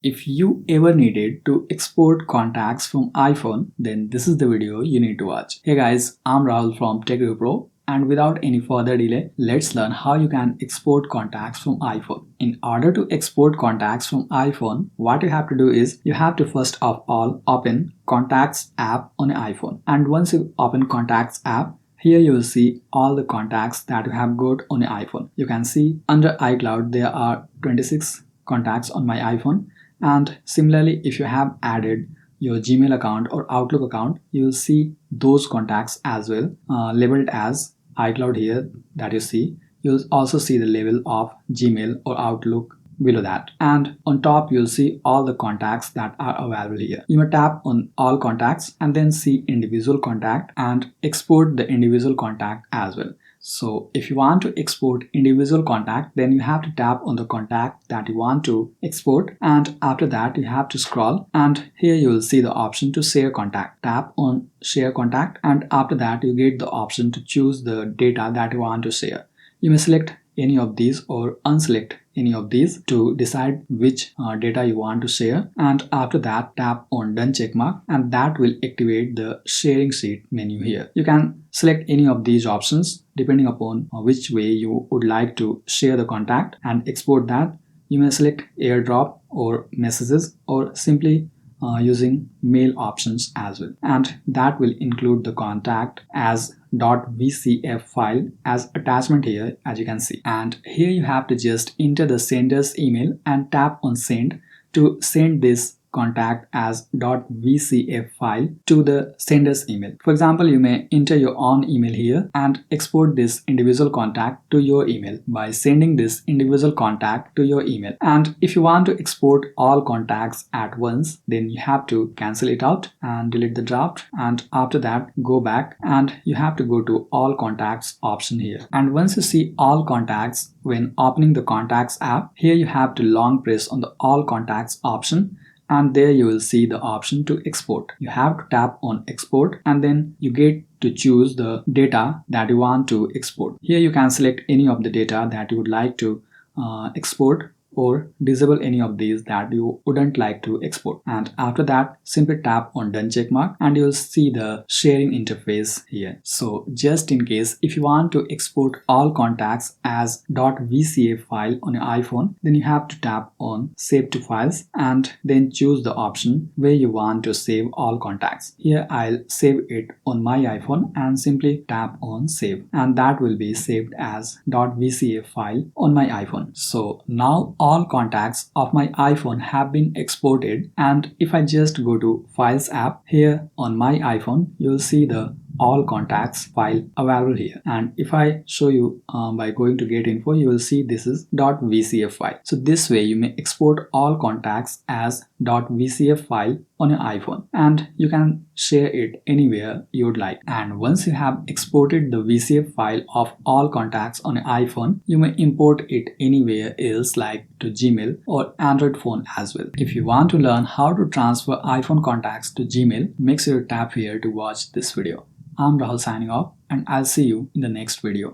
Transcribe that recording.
If you ever needed to export contacts from iPhone, then this is the video you need to watch. Hey guys, I'm Rahul from TechReview, and without any further delay, let's learn how you can export contacts from iPhone. In order to export contacts from iPhone, what you have to do is you have to first of all open Contacts app on your iPhone. And once you open Contacts app, here you will see all the contacts that you have got on your iPhone. You can see under iCloud there are 26 contacts on my iPhone. And similarly, if you have added your Gmail account or Outlook account, you will see those contacts as well, labeled as iCloud here that you see. You'll also see the label of Gmail or Outlook below that. And on top, you'll see all the contacts that are available here. You may tap on all contacts and then see individual contact and export the individual contact as well. So if you want to export individual contact, then you have to tap on the contact that you want to export, and after that you have to scroll, and here you will see the option to share contact. Tap on share contact, and after that you get the option to choose the data that you want to share. You may select any of these or unselect any of these to decide which data you want to share, and after that tap on done checkmark, and that will activate the sharing sheet menu here. You can select any of these options depending upon which way you would like to share the contact and export that. You may select airdrop or messages or simply using mail options as well, and that will include the contact as .vcf file as attachment here, as you can see. And here you have to just enter the sender's email and tap on send to send this contact as .vcf file to the sender's email. For example, you may enter your own email here and export this individual contact to your email by sending this individual contact to your email. And if you want to export all contacts at once, then you have to cancel it out and delete the draft, and after that go back and you have to go to all contacts option here. And once you see all contacts when opening the Contacts app, here you have to long press on the all contacts option, and there you will see the option to export. You have to tap on export, and then you get to choose the data that you want to export. Here you can select any of the data that you would like to export, or disable any of these that you wouldn't like to export. And after that, simply tap on done checkmark and you'll see the sharing interface here. So just in case if you want to export all contacts as .vcf file on your iPhone, then you have to tap on save to files and then choose the option where you want to save all contacts. Here I'll save it on my iPhone and simply tap on save, and that will be saved as .vcf file on my iPhone. So now all contacts of my iPhone have been exported, and if I just go to Files app here on my iPhone, you'll see the all contacts file available here. And if I show you by going to get info, you will see this is .vcf file. So this way you may export all contacts as .vcf file on your iPhone, and you can share it anywhere you would like. And once you have exported the VCF file of all contacts on your iPhone, you may import it anywhere else like to Gmail or Android phone as well. If you want to learn how to transfer iPhone contacts to Gmail, make sure you tap here to watch this video. I'm Rahul signing off, and I'll see you in the next video.